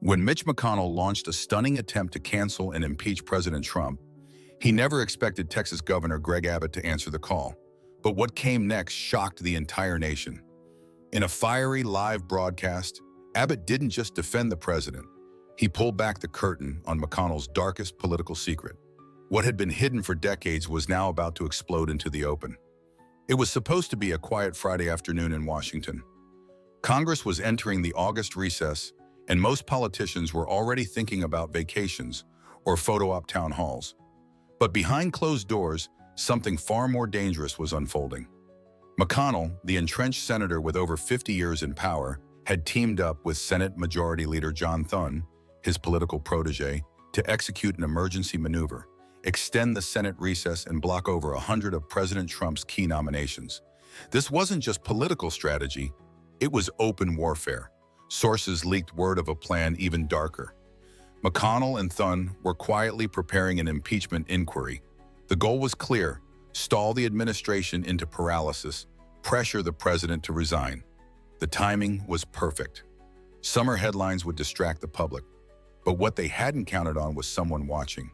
When Mitch McConnell launched a stunning attempt to cancel and impeach President Trump, he never expected Texas Governor Greg Abbott to answer the call. But what came next shocked the entire nation. In a fiery live broadcast, Abbott didn't just defend the president. He pulled back the curtain on McConnell's darkest political secret. What had been hidden for decades was now about to explode into the open. It was supposed to be a quiet Friday afternoon in Washington. Congress was entering the August recess, and most politicians were already thinking about vacations or photo-op town halls. But behind closed doors, something far more dangerous was unfolding. McConnell, the entrenched senator with over 50 years in power, had teamed up with Senate Majority Leader John Thune, his political protege, to execute an emergency maneuver, extend the Senate recess and block over 100 of President Trump's key nominations. This wasn't just political strategy, it was open warfare. Sources leaked word of a plan even darker. McConnell and Thune were quietly preparing an impeachment inquiry. The goal was clear: stall the administration into paralysis, pressure the president to resign. The timing was perfect. Summer headlines would distract the public, but what they hadn't counted on was someone watching.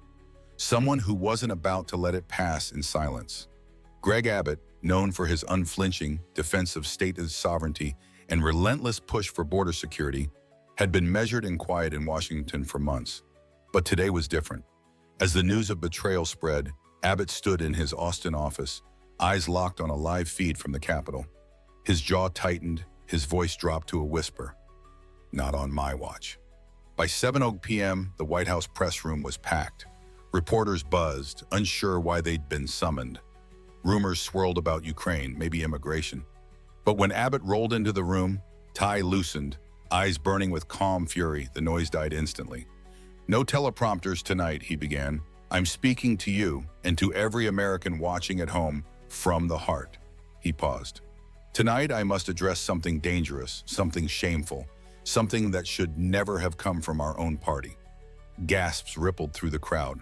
Someone who wasn't about to let it pass in silence. Greg Abbott, known for his unflinching defense of state sovereignty and relentless push for border security, had been measured and quiet in Washington for months. But today was different. As the news of betrayal spread, Abbott stood in his Austin office, eyes locked on a live feed from the Capitol. His jaw tightened, his voice dropped to a whisper. Not on my watch. By 7:00 p.m., the White House press room was packed. Reporters buzzed, unsure why they'd been summoned. Rumors swirled about Ukraine, maybe immigration. But when Abbott rolled into the room, tie loosened, eyes burning with calm fury, the noise died instantly. "No teleprompters tonight," he began. "I'm speaking to you and to every American watching at home from the heart." He paused. "Tonight I must address something dangerous, something shameful, something that should never have come from our own party." Gasps rippled through the crowd.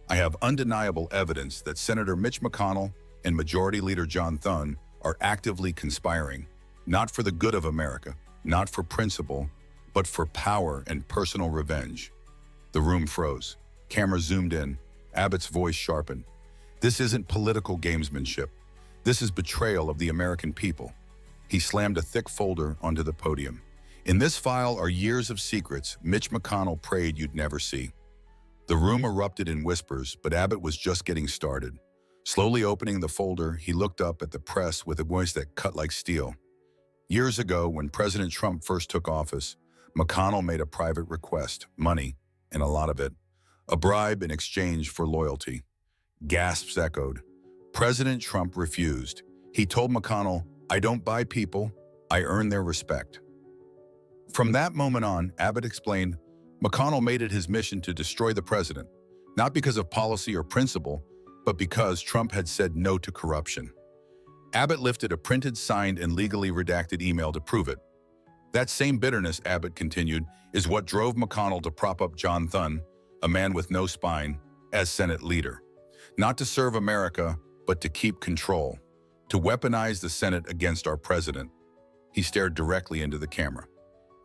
"I have undeniable evidence that Senator Mitch McConnell and Majority Leader John Thune are actively conspiring, not for the good of America, not for principle, but for power and personal revenge." The room froze. Cameras zoomed in. Abbott's voice sharpened. "This isn't political gamesmanship. This is betrayal of the American people." He slammed a thick folder onto the podium. "In this file are years of secrets Mitch McConnell prayed you'd never see." The room erupted in whispers, but Abbott was just getting started. Slowly opening the folder, he looked up at the press with a voice that cut like steel. Years ago, when President Trump first took office, McConnell made a private request, money, and a lot of it, a bribe in exchange for loyalty. Gasps echoed. President Trump refused. He told McConnell, "I don't buy people, I earn their respect." From that moment on, Abbott explained, McConnell made it his mission to destroy the president, not because of policy or principle, but because Trump had said no to corruption. Abbott lifted a printed, signed, and legally redacted email to prove it. That same bitterness, Abbott continued, is what drove McConnell to prop up John Thune, a man with no spine, as Senate leader. Not to serve America, but to keep control, to weaponize the Senate against our president. He stared directly into the camera.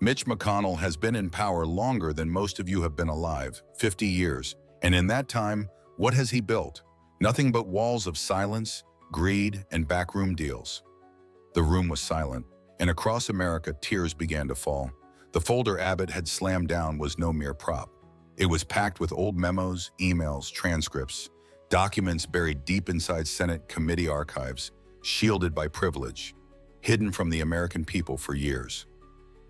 Mitch McConnell has been in power longer than most of you have been alive, 50 years. And in that time, what has he built? Nothing but walls of silence, greed, and backroom deals. The room was silent, and across America, tears began to fall. The folder Abbott had slammed down was no mere prop. It was packed with old memos, emails, transcripts, documents buried deep inside Senate committee archives, shielded by privilege, hidden from the American people for years.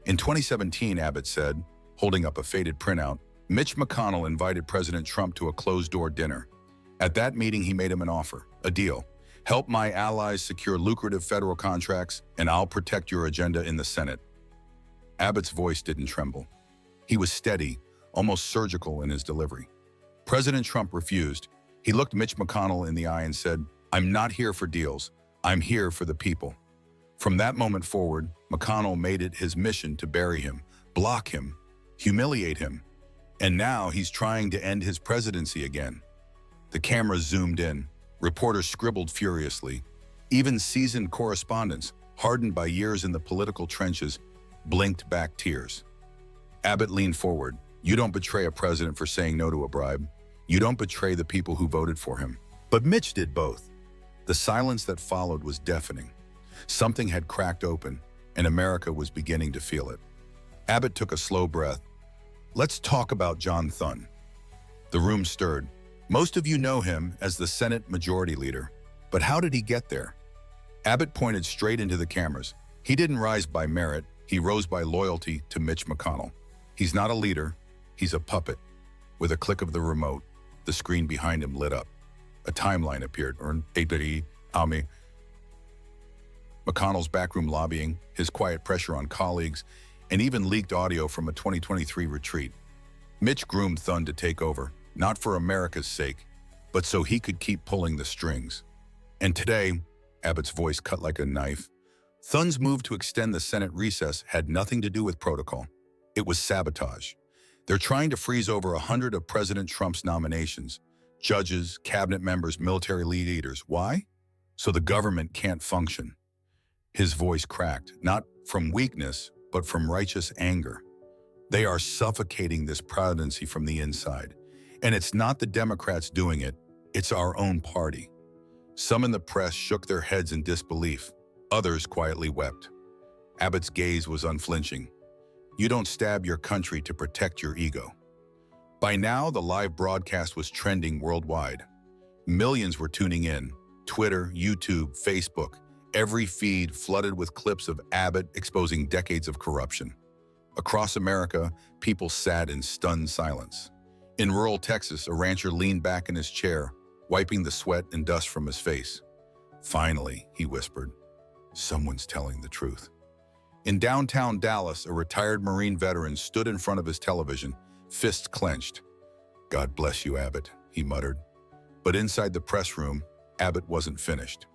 In 2017, Abbott said, holding up a faded printout, Mitch McConnell invited President Trump to a closed-door dinner. At that meeting, he made him an offer, a deal. "Help my allies secure lucrative federal contracts, and I'll protect your agenda in the Senate." Abbott's voice didn't tremble. He was steady, almost surgical in his delivery. President Trump refused. He looked Mitch McConnell in the eye and said, "I'm not here for deals. I'm here for the people." From that moment forward, McConnell made it his mission to bury him, block him, humiliate him. And now he's trying to end his presidency again. The cameras zoomed in. Reporters scribbled furiously. Even seasoned correspondents, hardened by years in the political trenches, blinked back tears. Abbott leaned forward. You don't betray a president for saying no to a bribe. You don't betray the people who voted for him. But Mitch did both. The silence that followed was deafening. Something had cracked open, and America was beginning to feel it. Abbott took a slow breath. Let's talk about John Thune. The room stirred. Most of you know him as the Senate Majority Leader. But how did he get there? Abbott pointed straight into the cameras. He didn't rise by merit. He rose by loyalty to Mitch McConnell. He's not a leader. He's a puppet. With a click of the remote, the screen behind him lit up. A timeline appeared. McConnell's backroom lobbying, his quiet pressure on colleagues, and even leaked audio from a 2023 retreat. Mitch groomed Thune to take over, not for America's sake, but so he could keep pulling the strings. And today, Abbott's voice cut like a knife, Thune's move to extend the Senate recess had nothing to do with protocol. It was sabotage. They're trying to freeze over 100 of President Trump's nominations, judges, cabinet members, military leaders. Why? So the government can't function. His voice cracked, not from weakness, but from righteous anger. They are suffocating this presidency from the inside. And it's not the Democrats doing it, it's our own party. Some in the press shook their heads in disbelief. Others quietly wept. Abbott's gaze was unflinching. You don't stab your country to protect your ego. By now, the live broadcast was trending worldwide. Millions were tuning in. Twitter, YouTube, Facebook, every feed flooded with clips of Abbott exposing decades of corruption. Across America, people sat in stunned silence. In rural Texas, a rancher leaned back in his chair, wiping the sweat and dust from his face. Finally, he whispered, someone's telling the truth. In downtown Dallas, a retired Marine veteran stood in front of his television, fists clenched. God bless you, Abbott, he muttered. But inside the press room, Abbott wasn't finished.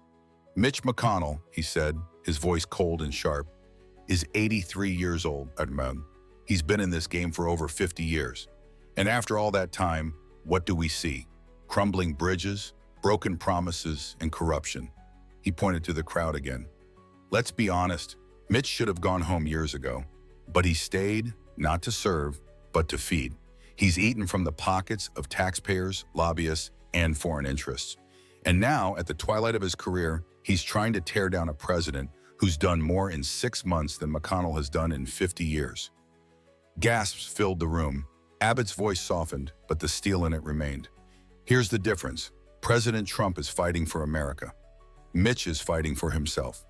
Mitch McConnell, he said, his voice cold and sharp, is 83 years old, Edmund. He's been in this game for over 50 years. And after all that time, what do we see? Crumbling bridges, broken promises, and corruption. He pointed to the crowd again. Let's be honest, Mitch should have gone home years ago. But he stayed, not to serve, but to feed. He's eaten from the pockets of taxpayers, lobbyists, and foreign interests. And now, at the twilight of his career, he's trying to tear down a president who's done more in 6 months than McConnell has done in 50 years. Gasps filled the room. Abbott's voice softened, but the steel in it remained. Here's the difference. President Trump is fighting for America. Mitch is fighting for himself.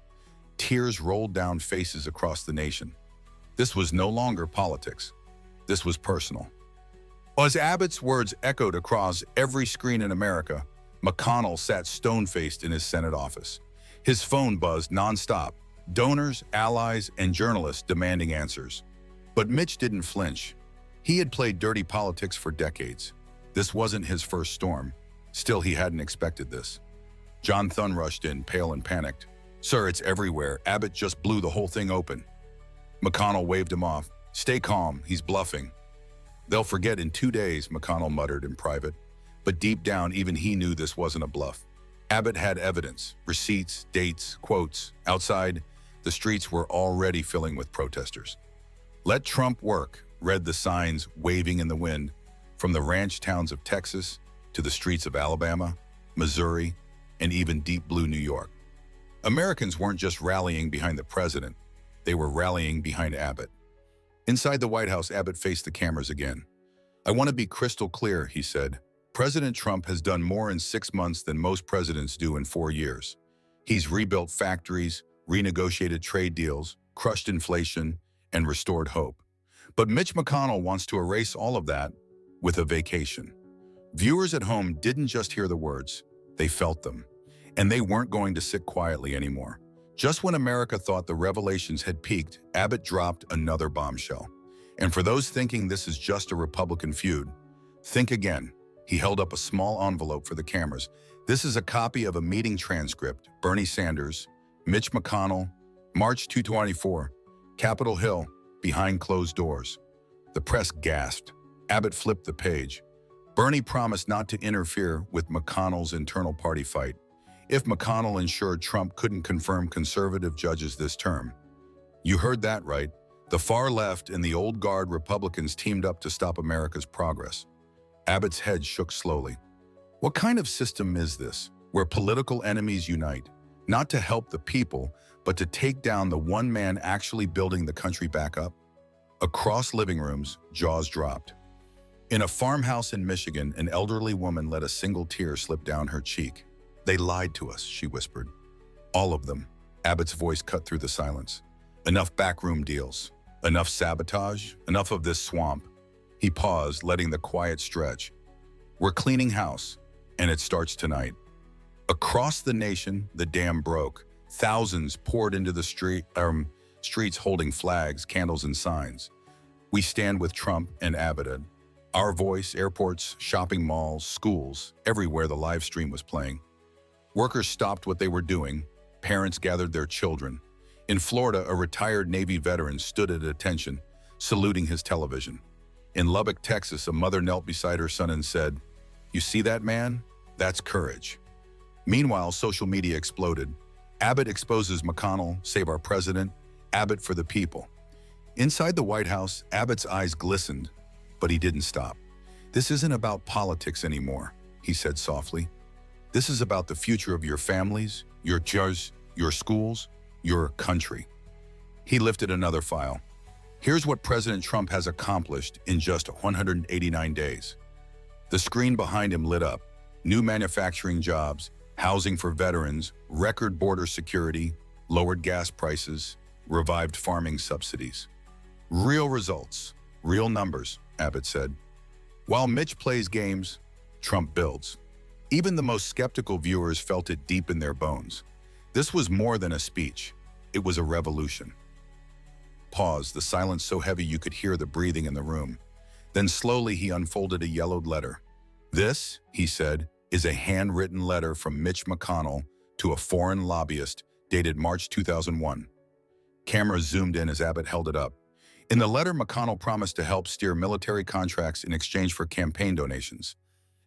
Tears rolled down faces across the nation. This was no longer politics. This was personal. As Abbott's words echoed across every screen in America, McConnell sat stone-faced in his Senate office. His phone buzzed nonstop, donors, allies, and journalists demanding answers. But Mitch didn't flinch. He had played dirty politics for decades. This wasn't his first storm. Still, he hadn't expected this. John Thune rushed in, pale and panicked. Sir, it's everywhere. Abbott just blew the whole thing open. McConnell waved him off. Stay calm, he's bluffing. They'll forget in 2 days, McConnell muttered in private. But deep down, even he knew this wasn't a bluff. Abbott had evidence, receipts, dates, quotes. Outside, the streets were already filling with protesters. Let Trump work, read the signs waving in the wind, from the ranch towns of Texas to the streets of Alabama, Missouri, and even deep blue New York. Americans weren't just rallying behind the president, they were rallying behind Abbott. Inside the White House, Abbott faced the cameras again. I want to be crystal clear, he said. President Trump has done more in 6 months than most presidents do in 4 years. He's rebuilt factories, renegotiated trade deals, crushed inflation, and restored hope. But Mitch McConnell wants to erase all of that with a vacation. Viewers at home didn't just hear the words, they felt them. And they weren't going to sit quietly anymore. Just when America thought the revelations had peaked, Abbott dropped another bombshell. And for those thinking this is just a Republican feud, think again. He held up a small envelope for the cameras. This is a copy of a meeting transcript. Bernie Sanders, Mitch McConnell, March 2024, Capitol Hill, behind closed doors. The press gasped. Abbott flipped the page. Bernie promised not to interfere with McConnell's internal party fight if McConnell ensured Trump couldn't confirm conservative judges this term. You heard that right. The far left and the old guard Republicans teamed up to stop America's progress. Abbott's head shook slowly. What kind of system is this, where political enemies unite, not to help the people, but to take down the one man actually building the country back up? Across living rooms, jaws dropped. In a farmhouse in Michigan, an elderly woman let a single tear slip down her cheek. "They lied to us," she whispered. "All of them." Abbott's voice cut through the silence. "Enough backroom deals. Enough sabotage. Enough of this swamp." He paused, letting the quiet stretch. "We're cleaning house, and it starts tonight." Across the nation, the dam broke. Thousands poured into the streets holding flags, candles, and signs. "We stand with Trump and Abbot." Our voice, airports, shopping malls, schools, everywhere the live stream was playing. Workers stopped what they were doing. Parents gathered their children. In Florida, a retired Navy veteran stood at attention, saluting his television. In Lubbock, Texas, a mother knelt beside her son and said, "You see that man? That's courage." Meanwhile, social media exploded. Abbott exposes McConnell, save our president, Abbott for the people. Inside the White House, Abbott's eyes glistened, but he didn't stop. "This isn't about politics anymore," he said softly. "This is about the future of your families, your jars, your schools, your country." He lifted another file. "Here's what President Trump has accomplished in just 189 days. The screen behind him lit up. New manufacturing jobs, housing for veterans, record border security, lowered gas prices, revived farming subsidies. Real results, real numbers, Abbott said. While Mitch plays games, Trump builds. Even the most skeptical viewers felt it deep in their bones. This was more than a speech. It was a revolution. Pause, the silence so heavy you could hear the breathing in the room. Then slowly he unfolded a yellowed letter. "This," he said, "is a handwritten letter from Mitch McConnell to a foreign lobbyist dated March 2001. Cameras zoomed in as Abbott held it up. In the letter, McConnell promised to help steer military contracts in exchange for campaign donations,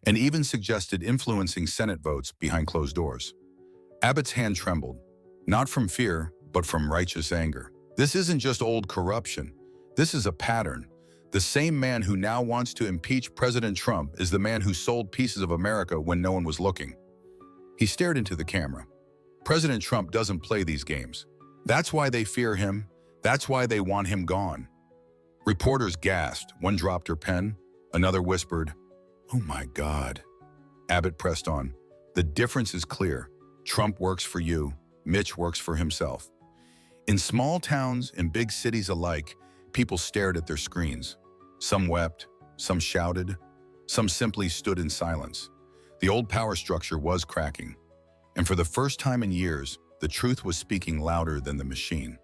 and even suggested influencing Senate votes behind closed doors. Abbott's hand trembled, not from fear, but from righteous anger. This isn't just old corruption. This is a pattern. The same man who now wants to impeach President Trump is the man who sold pieces of America when no one was looking." He stared into the camera. "President Trump doesn't play these games. That's why they fear him. That's why they want him gone." Reporters gasped. One dropped her pen. Another whispered, "Oh my God." Abbott pressed on. "The difference is clear. Trump works for you. Mitch works for himself." In small towns and big cities alike, people stared at their screens. Some wept, some shouted, some simply stood in silence. The old power structure was cracking. And for the first time in years, the truth was speaking louder than the machine.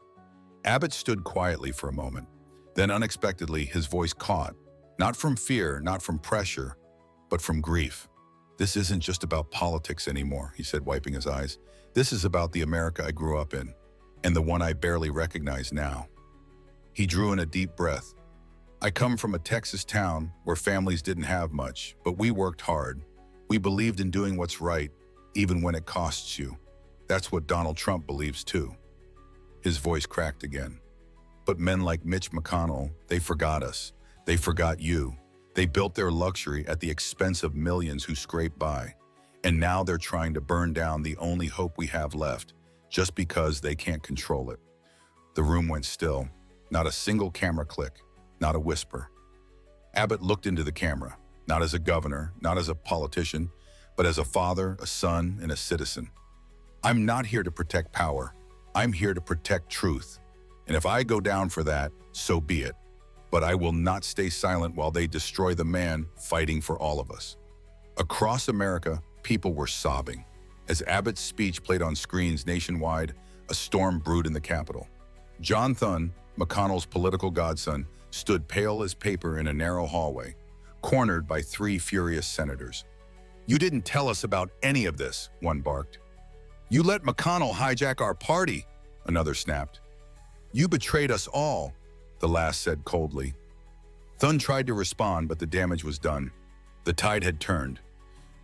Abbott stood quietly for a moment. Then unexpectedly, his voice caught, not from fear, not from pressure, but from grief. "This isn't just about politics anymore," he said, wiping his eyes. "This is about the America I grew up in, and the one I barely recognize now." He drew in a deep breath. "I come from a Texas town where families didn't have much, but we worked hard. We believed in doing what's right, even when it costs you. That's what Donald Trump believes too." His voice cracked again. "But men like Mitch McConnell, they forgot us. They forgot you. They built their luxury at the expense of millions who scraped by. And now they're trying to burn down the only hope we have left, just because they can't control it." The room went still. Not a single camera click, not a whisper. Abbott looked into the camera, not as a governor, not as a politician, but as a father, a son, and a citizen. "I'm not here to protect power. I'm here to protect truth. And if I go down for that, so be it. But I will not stay silent while they destroy the man fighting for all of us." Across America, people were sobbing. As Abbott's speech played on screens nationwide, a storm brewed in the Capitol. John Thune, McConnell's political godson, stood pale as paper in a narrow hallway, cornered by 3 furious senators. "You didn't tell us about any of this," one barked. "You let McConnell hijack our party," another snapped. "You betrayed us all," the last said coldly. Thune tried to respond, but the damage was done. The tide had turned.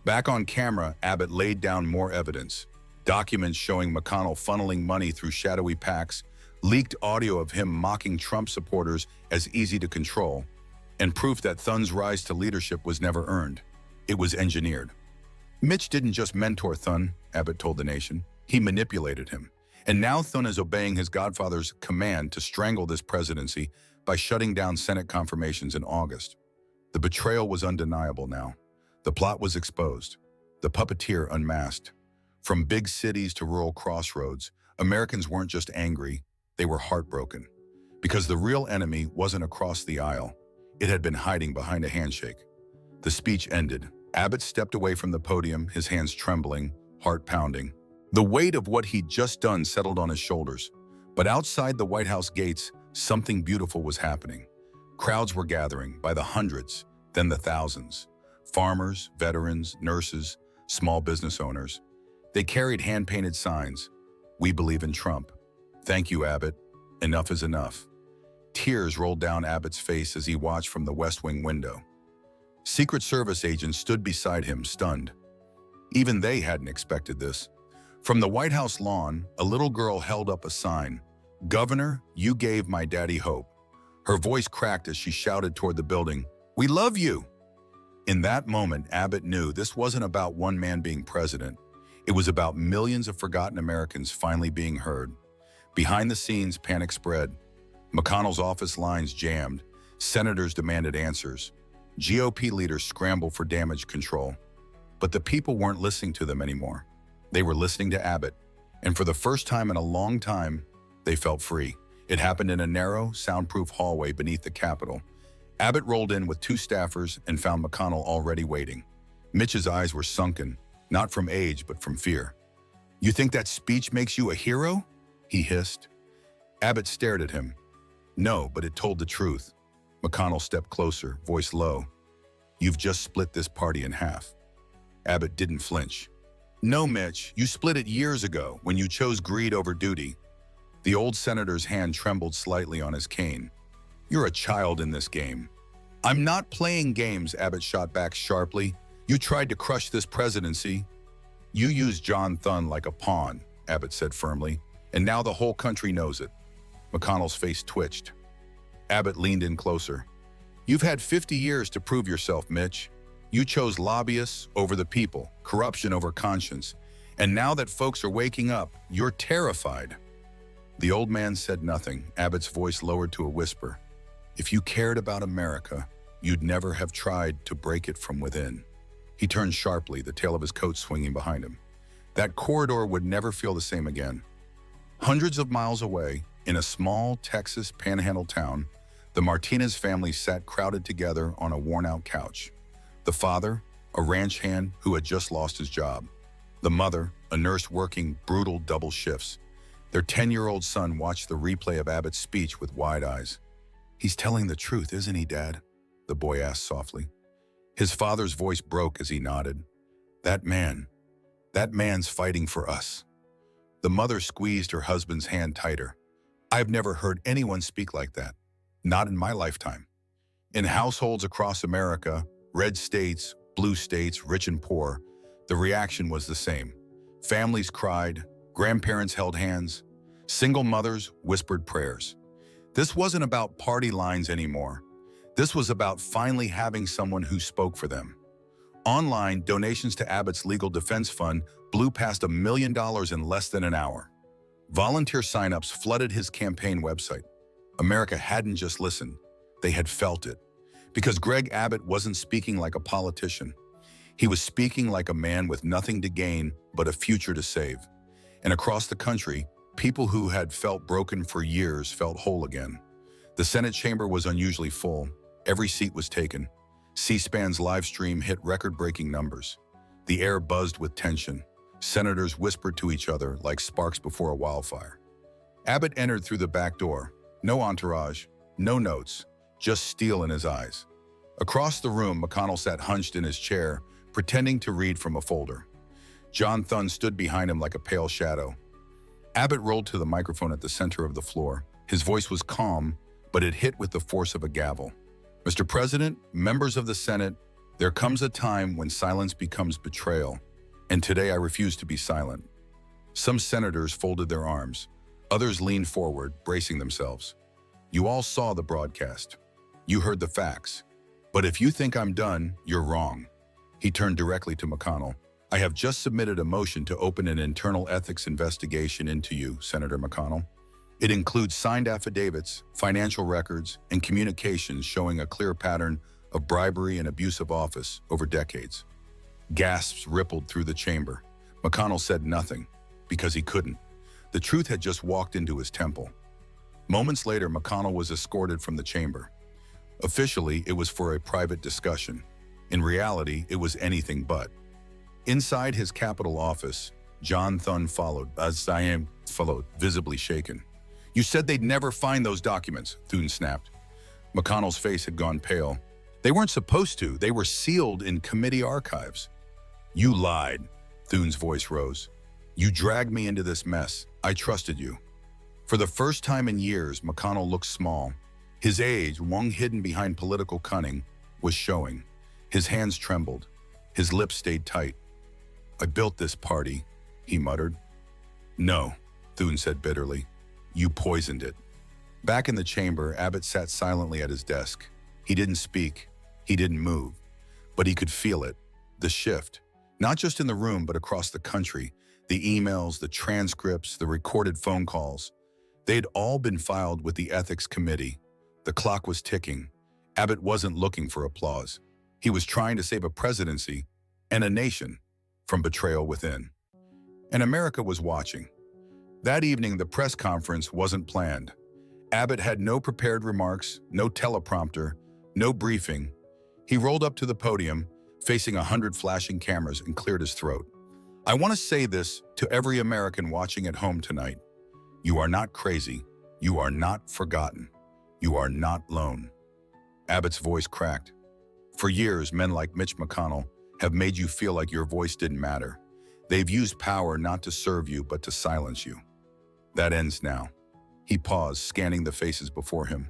Back on camera, Abbott laid down more evidence. Documents showing McConnell funneling money through shadowy PACs, leaked audio of him mocking Trump supporters as easy to control, and proof that Thun's rise to leadership was never earned. It was engineered. Mitch didn't just mentor Thun, Abbot told the nation. He manipulated him. And now Thun is obeying his godfather's command to strangle this presidency by shutting down Senate confirmations in August. The betrayal was undeniable now. The plot was exposed. The puppeteer unmasked. From big cities to rural crossroads, Americans weren't just angry, they were heartbroken. Because the real enemy wasn't across the aisle. It had been hiding behind a handshake. The speech ended. Abbott stepped away from the podium, his hands trembling, heart pounding. The weight of what he'd just done settled on his shoulders. But outside the White House gates, something beautiful was happening. Crowds were gathering, by the hundreds, then the thousands. Farmers, veterans, nurses, small business owners. They carried hand-painted signs. "We believe in Trump. Thank you, Abbott. Enough is enough." Tears rolled down Abbott's face as he watched from the West Wing window. Secret Service agents stood beside him, stunned. Even they hadn't expected this. From the White House lawn, a little girl held up a sign. "Governor, you gave my daddy hope." Her voice cracked as she shouted toward the building, "We love you!" In that moment, Abbott knew this wasn't about one man being president. It was about millions of forgotten Americans finally being heard. Behind the scenes, panic spread. McConnell's office lines jammed. Senators demanded answers. GOP leaders scrambled for damage control. But the people weren't listening to them anymore. They were listening to Abbott. And for the first time in a long time, they felt free. It happened in a narrow, soundproof hallway beneath the Capitol. Abbott rolled in with two staffers and found McConnell already waiting. Mitch's eyes were sunken, not from age, but from fear. "You think that speech makes you a hero?" he hissed. Abbott stared at him. "No, but it told the truth." McConnell stepped closer, voice low. "You've just split this party in half." Abbott didn't flinch. "No, Mitch, you split it years ago when you chose greed over duty." The old senator's hand trembled slightly on his cane. "You're a child in this game." "I'm not playing games," Abbott shot back sharply. "You tried to crush this presidency." "You used John Thun like a pawn," Abbott said firmly, "and now the whole country knows it." McConnell's face twitched. Abbott leaned in closer. "You've had 50 years to prove yourself, Mitch. You chose lobbyists over the people, corruption over conscience. And now that folks are waking up, you're terrified." The old man said nothing, Abbott's voice lowered to a whisper. "If you cared about America, you'd never have tried to break it from within." He turned sharply, the tail of his coat swinging behind him. That corridor would never feel the same again. Hundreds of miles away, in a small Texas panhandle town, the Martinez family sat crowded together on a worn-out couch. The father, a ranch hand who had just lost his job. The mother, a nurse working brutal double shifts. Their 10-year-old son watched the replay of Abbott's speech with wide eyes. "He's telling the truth, isn't he, Dad?" the boy asked softly. His father's voice broke as he nodded. That man's fighting for us." The mother squeezed her husband's hand tighter. "I've never heard anyone speak like that. Not in my lifetime." In households across America, red states, blue states, rich and poor, the reaction was the same. Families cried, grandparents held hands, single mothers whispered prayers. This wasn't about party lines anymore. This was about finally having someone who spoke for them. Online, donations to Abbott's legal defense fund blew past $1 million in less than an hour. Volunteer signups flooded his campaign website. America hadn't just listened, they had felt it. Because Greg Abbott wasn't speaking like a politician. He was speaking like a man with nothing to gain but a future to save. And across the country, people who had felt broken for years felt whole again. The Senate chamber was unusually full. Every seat was taken. C-SPAN's live stream hit record-breaking numbers. The air buzzed with tension. Senators whispered to each other like sparks before a wildfire. Abbott entered through the back door. No entourage, no notes, just steel in his eyes. Across the room, McConnell sat hunched in his chair, pretending to read from a folder. John Thun stood behind him like a pale shadow. Abbott rolled to the microphone at the center of the floor. His voice was calm, but it hit with the force of a gavel. "Mr. President, members of the Senate, there comes a time when silence becomes betrayal, and today I refuse to be silent." Some senators folded their arms. Others leaned forward, bracing themselves. You all saw the broadcast. You heard the facts. But if you think I'm done, you're wrong. He turned directly to McConnell. I have just submitted a motion to open an internal ethics investigation into you, Senator McConnell. It includes signed affidavits, financial records, and communications showing a clear pattern of bribery and abuse of office over decades. Gasps rippled through the chamber. McConnell said nothing, because he couldn't. The truth had just walked into his temple. Moments later, McConnell was escorted from the chamber. Officially, it was for a private discussion. In reality, it was anything but. Inside his Capitol office, John Thune followed, visibly shaken. You said they'd never find those documents, Thune snapped. McConnell's face had gone pale. They weren't supposed to. They were sealed in committee archives. You lied, Thune's voice rose. You dragged me into this mess. I trusted you. For the first time in years, McConnell looked small. His age, long hidden behind political cunning, was showing. His hands trembled. His lips stayed tight. I built this party, he muttered. No, Thune said bitterly. You poisoned it. Back in the chamber, Abbot sat silently at his desk. He didn't speak. He didn't move. But he could feel it, the shift. Not just in the room, but across the country. The emails, the transcripts, the recorded phone calls. They'd all been filed with the Ethics Committee. The clock was ticking. Abbot wasn't looking for applause. He was trying to save a presidency and a nation from betrayal within. And America was watching. That evening, the press conference wasn't planned. Abbot had no prepared remarks, no teleprompter, no briefing. He rolled up to the podium, facing 100 flashing cameras, and cleared his throat. I want to say this to every American watching at home tonight. You are not crazy. You are not forgotten. You are not alone. Abbott's voice cracked. For years, men like Mitch McConnell have made you feel like your voice didn't matter. They've used power not to serve you, but to silence you. That ends now. He paused, scanning the faces before him.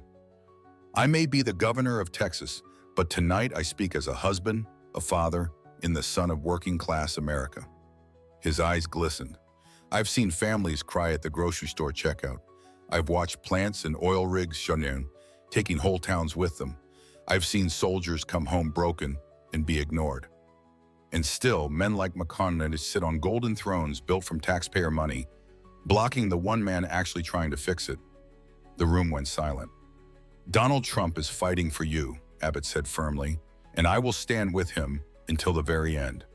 I may be the governor of Texas, but tonight I speak as a husband, a father, and the son of working-class America. His eyes glistened. I've seen families cry at the grocery store checkout. I've watched plants and oil rigs shut down, taking whole towns with them. I've seen soldiers come home broken and be ignored. And still, men like McConnell sit on golden thrones built from taxpayer money, blocking the one man actually trying to fix it. The room went silent. Donald Trump is fighting for you, Abbot said firmly, and I will stand with him until the very end.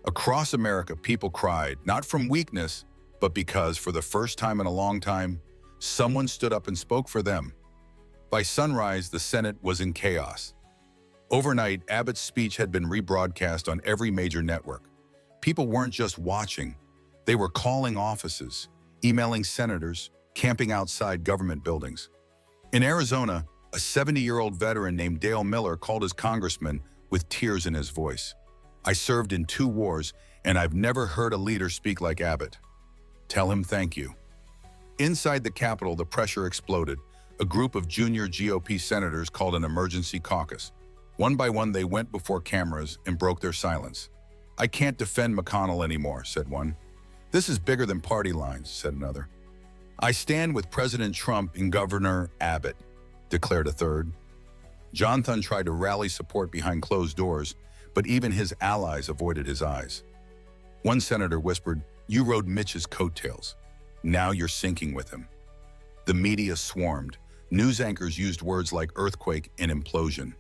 Across America, people cried, not from weakness, but because, for the first time in a long time, someone stood up and spoke for them. By sunrise, the Senate was in chaos. Overnight, Abbott's speech had been rebroadcast on every major network. People weren't just watching. They were calling offices, emailing senators, camping outside government buildings. In Arizona, a 70-year-old veteran named Dale Miller called his congressman with tears in his voice. I served in 2 wars, and I've never heard a leader speak like Abbott. Tell him thank you. Inside the Capitol, the pressure exploded. A group of junior GOP senators called an emergency caucus. One by one, they went before cameras and broke their silence. I can't defend McConnell anymore, said one. This is bigger than party lines, said another. I stand with President Trump and Governor Abbott, declared a third. John Thune tried to rally support behind closed doors, but even his allies avoided his eyes. One senator whispered, you rode Mitch's coattails. Now you're sinking with him. The media swarmed. News anchors used words like earthquake and implosion.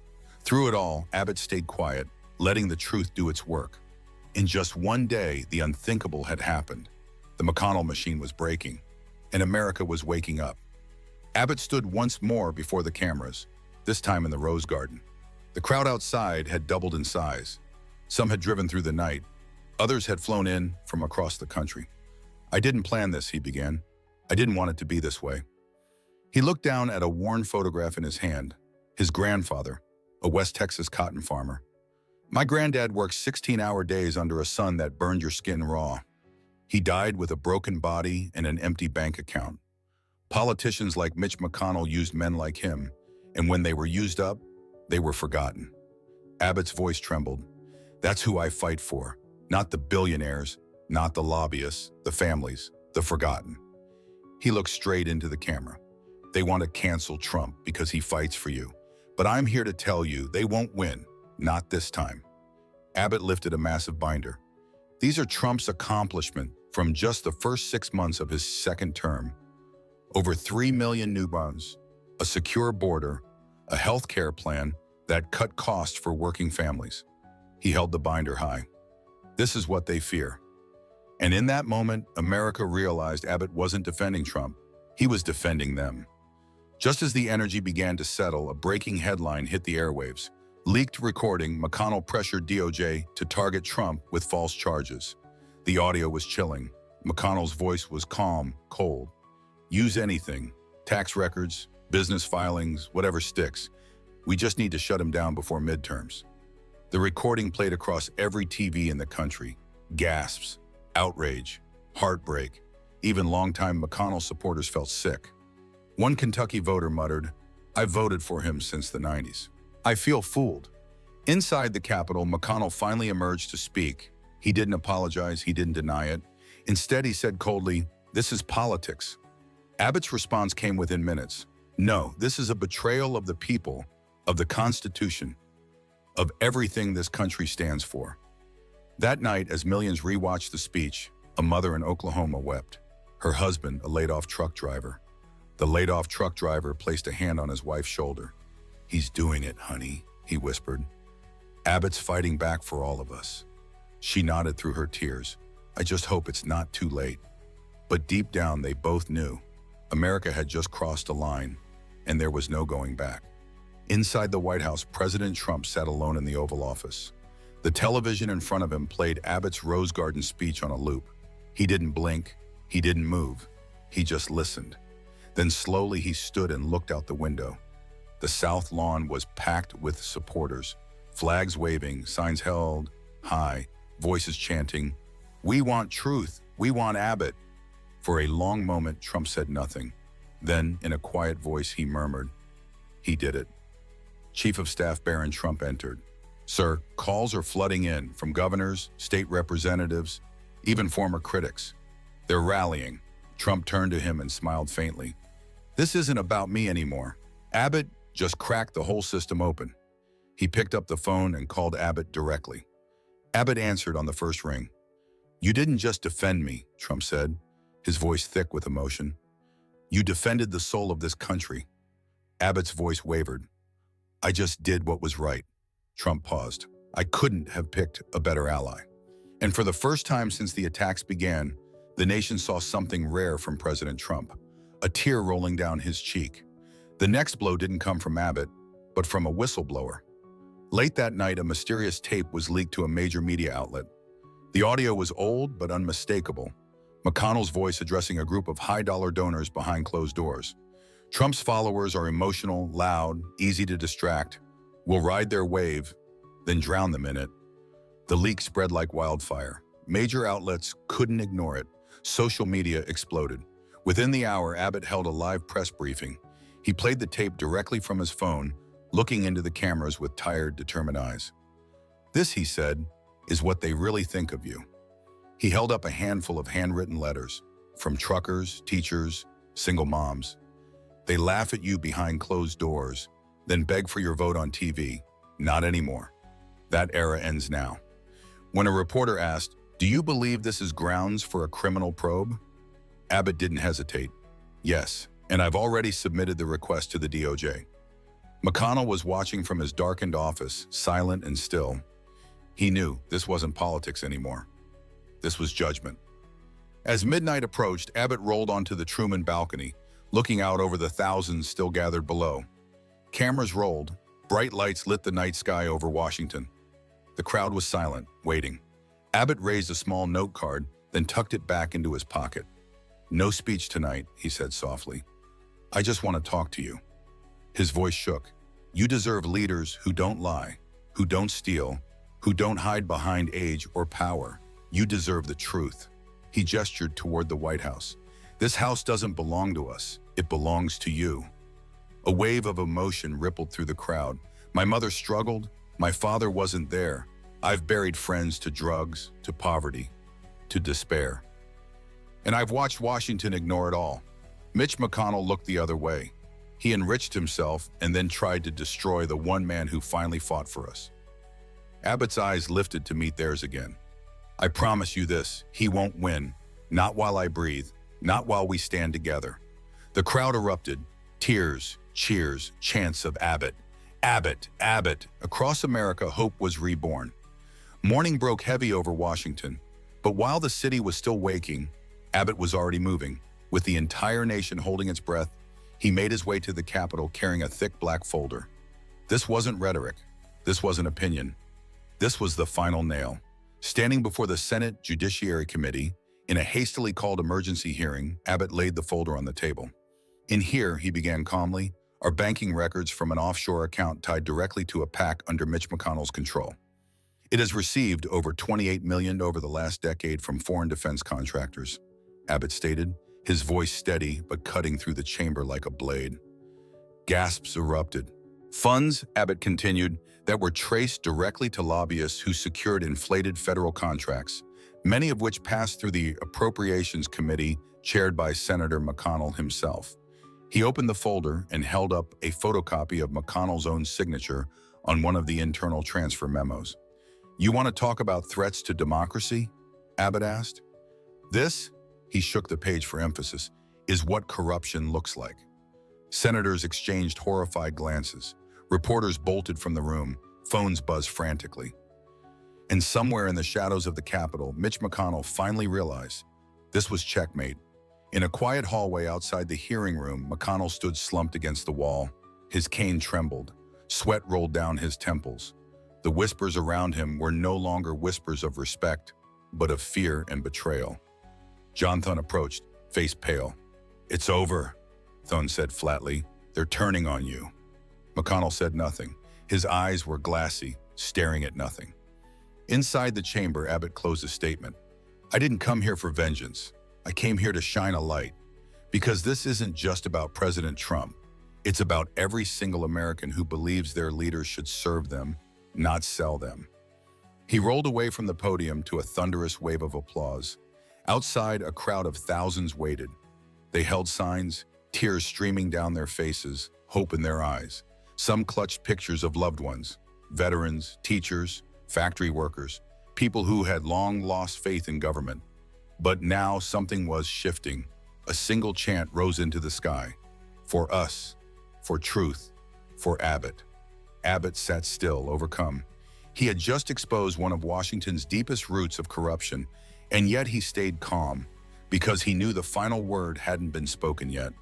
Through it all, Abbott stayed quiet, letting the truth do its work. In just one day, the unthinkable had happened. The McConnell machine was breaking, and America was waking up. Abbott stood once more before the cameras, this time in the Rose Garden. The crowd outside had doubled in size. Some had driven through the night. Others had flown in from across the country. I didn't plan this, he began. I didn't want it to be this way. He looked down at a worn photograph in his hand. His grandfather, a West Texas cotton farmer. My granddad worked 16-hour days under a sun that burned your skin raw. He died with a broken body and an empty bank account. Politicians like Mitch McConnell used men like him, and when they were used up, they were forgotten. Abbott's voice trembled. That's who I fight for, not the billionaires, not the lobbyists, the families, the forgotten. He looked straight into the camera. They want to cancel Trump because he fights for you. But I'm here to tell you they won't win. Not this time. Abbot lifted a massive binder. These are Trump's accomplishments from just the first 6 months of his second term. Over 3 million newborns, a secure border, a health care plan that cut costs for working families. He held the binder high. This is what they fear. And in that moment, America realized Abbot wasn't defending Trump. He was defending them. Just as the energy began to settle, a breaking headline hit the airwaves. Leaked recording, McConnell pressured DOJ to target Trump with false charges. The audio was chilling. McConnell's voice was calm, cold. Use anything, tax records, business filings, whatever sticks. We just need to shut him down before midterms. The recording played across every TV in the country. Gasps, outrage, heartbreak. Even longtime McConnell supporters felt sick. One Kentucky voter muttered, "I've voted for him since the 90s. I feel fooled." Inside the Capitol, McConnell finally emerged to speak. He didn't apologize, he didn't deny it. Instead, he said coldly, "This is politics." Abbott's response came within minutes. "No, this is a betrayal of the people, of the Constitution, of everything this country stands for." That night, as millions rewatched the speech, a mother in Oklahoma wept. Her husband, a laid-off truck driver. The laid-off truck driver placed a hand on his wife's shoulder. "He's doing it, honey," he whispered. "Abbott's fighting back for all of us." She nodded through her tears. "I just hope it's not too late." But deep down, they both knew. America had just crossed a line, and there was no going back. Inside the White House, President Trump sat alone in the Oval Office. The television in front of him played Abbott's Rose Garden speech on a loop. He didn't blink. He didn't move. He just listened. Then slowly he stood and looked out the window. The South Lawn was packed with supporters, flags waving, signs held high, voices chanting, "We want truth. We want Abbott." For a long moment, Trump said nothing. Then, in a quiet voice, he murmured, "He did it." Chief of Staff Barron Trump entered. "Sir, calls are flooding in from governors, state representatives, even former critics. They're rallying." Trump turned to him and smiled faintly. "This isn't about me anymore. Abbott just cracked the whole system open." He picked up the phone and called Abbott directly. Abbott answered on the first ring. "You didn't just defend me," Trump said, his voice thick with emotion. "You defended the soul of this country." Abbott's voice wavered. "I just did what was right." Trump paused. "I couldn't have picked a better ally." And for the first time since the attacks began, the nation saw something rare from President Trump, a tear rolling down his cheek. The next blow didn't come from Abbott, but from a whistleblower. Late that night, a mysterious tape was leaked to a major media outlet. The audio was old but unmistakable. McConnell's voice addressing a group of high-dollar donors behind closed doors. "Trump's followers are emotional, loud, easy to distract. We'll ride their wave, then drown them in it." The leak spread like wildfire. Major outlets couldn't ignore it. Social media exploded. Within the hour, Abbott held a live press briefing. He played the tape directly from his phone, looking into the cameras with tired, determined eyes. "This," he said, "is what they really think of you." He held up a handful of handwritten letters from truckers, teachers, single moms. "They laugh at you behind closed doors, then beg for your vote on TV. Not anymore. That era ends now." When a reporter asked, "Do you believe this is grounds for a criminal probe?" Abbott didn't hesitate. "Yes, and I've already submitted the request to the DOJ." McConnell was watching from his darkened office, silent and still. He knew this wasn't politics anymore. This was judgment. As midnight approached, Abbott rolled onto the Truman balcony, looking out over the thousands still gathered below. Cameras rolled. Bright lights lit the night sky over Washington. The crowd was silent, waiting. Abbott raised a small note card, then tucked it back into his pocket. "No speech tonight," he said softly. "I just want to talk to you." His voice shook. "You deserve leaders who don't lie, who don't steal, who don't hide behind age or power. You deserve the truth." He gestured toward the White House. "This house doesn't belong to us. It belongs to you." A wave of emotion rippled through the crowd. "My mother struggled. My father wasn't there. I've buried friends to drugs, to poverty, to despair. And I've watched Washington ignore it all. Mitch McConnell looked the other way. He enriched himself and then tried to destroy the one man who finally fought for us. Abbott's eyes lifted to meet theirs again. I promise you this, he won't win. Not while I breathe, not while we stand together. The crowd erupted. Tears, cheers, chants of Abbott. Abbott, Abbott. Across America, hope was reborn. Morning broke heavy over Washington, but while the city was still waking, Abbott was already moving. With the entire nation holding its breath, he made his way to the Capitol carrying a thick black folder. This wasn't rhetoric. This wasn't opinion. This was the final nail. Standing before the Senate Judiciary Committee, in a hastily called emergency hearing, Abbott laid the folder on the table. In here, he began calmly, are banking records from an offshore account tied directly to a PAC under Mitch McConnell's control. It has received over $28 million over the last decade from foreign defense contractors, Abbott stated, his voice steady but cutting through the chamber like a blade. Gasps erupted. Funds, Abbott continued, that were traced directly to lobbyists who secured inflated federal contracts, many of which passed through the Appropriations Committee chaired by Senator McConnell himself. He opened the folder and held up a photocopy of McConnell's own signature on one of the internal transfer memos. You want to talk about threats to democracy? Abbott asked. This, he shook the page for emphasis, is what corruption looks like. Senators exchanged horrified glances. Reporters bolted from the room. Phones buzzed frantically. And somewhere in the shadows of the Capitol, Mitch McConnell finally realized this was checkmate. In a quiet hallway outside the hearing room, McConnell stood slumped against the wall. His cane trembled. Sweat rolled down his temples. The whispers around him were no longer whispers of respect, but of fear and betrayal. John Thune approached, face pale. It's over, Thune said flatly. They're turning on you. McConnell said nothing. His eyes were glassy, staring at nothing. Inside the chamber, Abbott closed a statement. I didn't come here for vengeance. I came here to shine a light. Because this isn't just about President Trump. It's about every single American who believes their leaders should serve them, not sell them. He rolled away from the podium to a thunderous wave of applause. Outside, a crowd of thousands waited. They held signs, tears streaming down their faces, hope in their eyes. Some clutched pictures of loved ones, veterans, teachers, factory workers, people who had long lost faith in government. But now something was shifting. A single chant rose into the sky. For us, for truth, for Abbott. Abbott sat still, overcome. He had just exposed one of Washington's deepest roots of corruption, and yet he stayed calm, because he knew the final word hadn't been spoken yet.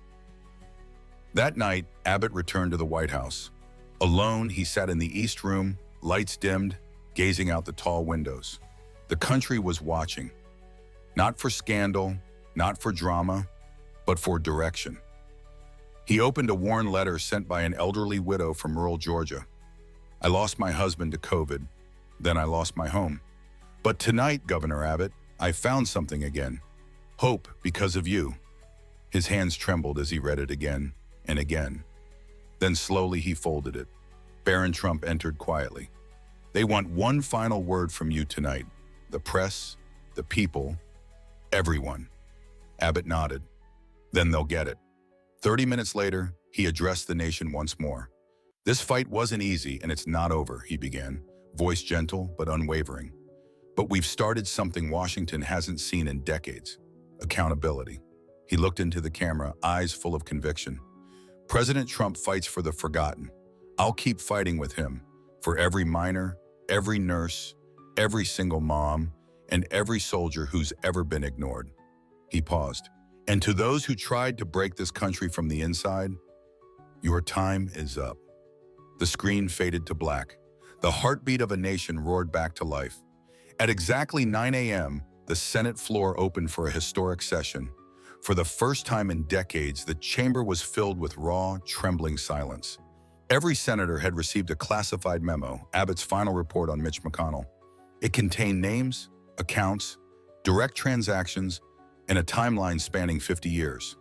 That night, Abbott returned to the White House. Alone, he sat in the East Room, lights dimmed, gazing out the tall windows. The country was watching. Not for scandal, not for drama, but for direction. He opened a worn letter sent by an elderly widow from rural Georgia. I lost my husband to COVID, then I lost my home. But tonight, Governor Abbott, I found something again. Hope because of you. His hands trembled as he read it again and again. Then slowly he folded it. Barron Trump entered quietly. They want one final word from you tonight. The press, the people, everyone. Abbott nodded. Then they'll get it. 30 minutes later, he addressed the nation once more. This fight wasn't easy and it's not over, he began, voice gentle but unwavering. But we've started something Washington hasn't seen in decades. Accountability. He looked into the camera, eyes full of conviction. President Trump fights for the forgotten. I'll keep fighting with him for every miner, every nurse, every single mom, and every soldier who's ever been ignored. He paused. And to those who tried to break this country from the inside, your time is up. The screen faded to black. The heartbeat of a nation roared back to life. At exactly 9 a.m., the Senate floor opened for a historic session. For the first time in decades, the chamber was filled with raw, trembling silence. Every senator had received a classified memo, Abbott's final report on Mitch McConnell. It contained names, accounts, direct transactions, and a timeline spanning 50 years.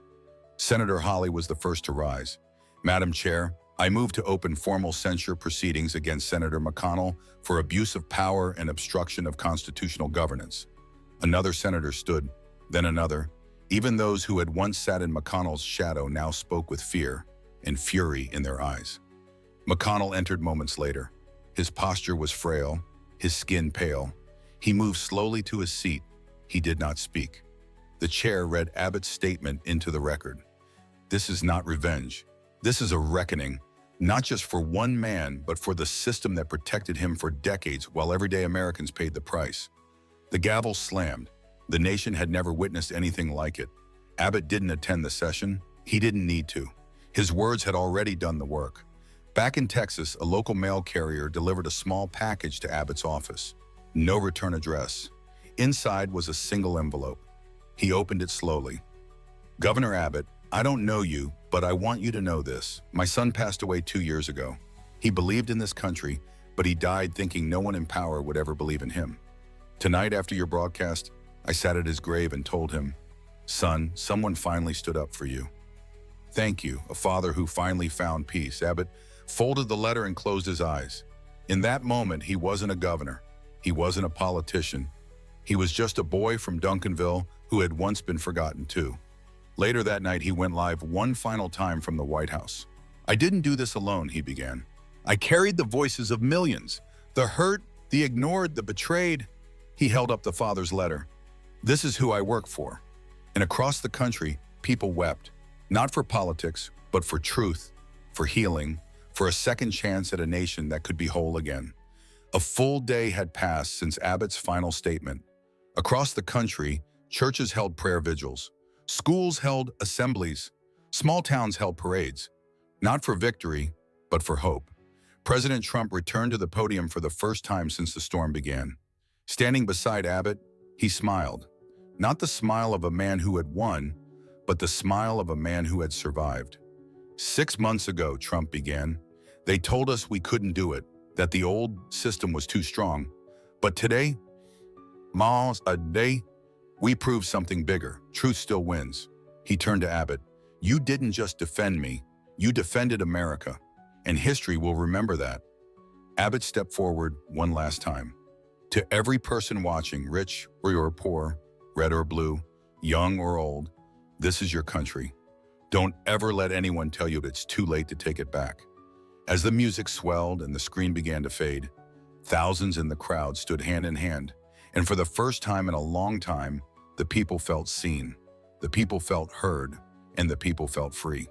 Senator Hawley was the first to rise. Madam Chair, I move to open formal censure proceedings against Senator McConnell for abuse of power and obstruction of constitutional governance. Another senator stood, then another, Even those who had once sat in McConnell's shadow now spoke with fear and fury in their eyes. McConnell entered moments later. His posture was frail, his skin pale. He moved slowly to his seat. He did not speak. The chair read Abbot's statement into the record. This is not revenge. This is a reckoning, not just for one man, but for the system that protected him for decades while everyday Americans paid the price. The gavel slammed. The nation had never witnessed anything like it. Abbot didn't attend the session. He didn't need to. His words had already done the work. Back in Texas, a local mail carrier delivered a small package to Abbot's office. No return address. Inside was a single envelope. He opened it slowly. Governor Abbot, I don't know you, but I want you to know this. My son passed away 2 years ago. He believed in this country, but he died thinking no one in power would ever believe in him. Tonight after your broadcast, I sat at his grave and told him, son, someone finally stood up for you. Thank you, a father who finally found peace. Abbot folded the letter and closed his eyes. In that moment, he wasn't a governor. He wasn't a politician. He was just a boy from Duncanville who had once been forgotten too. Later that night, he went live one final time from the White House. I didn't do this alone, he began. I carried the voices of millions, the hurt, the ignored, the betrayed. He held up the father's letter. This is who I work for. And across the country, people wept, not for politics, but for truth, for healing, for a second chance at a nation that could be whole again. A full day had passed since Abbott's final statement. Across the country, churches held prayer vigils. Schools held assemblies. Small towns held parades. Not for victory, but for hope. President Trump returned to the podium for the first time since the storm began. Standing beside Abbott, he smiled. Not the smile of a man who had won, but the smile of a man who had survived. 6 months ago, Trump began, they told us we couldn't do it, that the old system was too strong. But today, we proved something bigger. Truth still wins. He turned to Abbott. You didn't just defend me, you defended America, and history will remember that. Abbott stepped forward one last time. To every person watching, rich or poor, red or blue, young or old, this is your country. Don't ever let anyone tell you it's too late to take it back. As the music swelled and the screen began to fade, thousands in the crowd stood hand in hand, and for the first time in a long time, the people felt seen, the people felt heard, and the people felt free.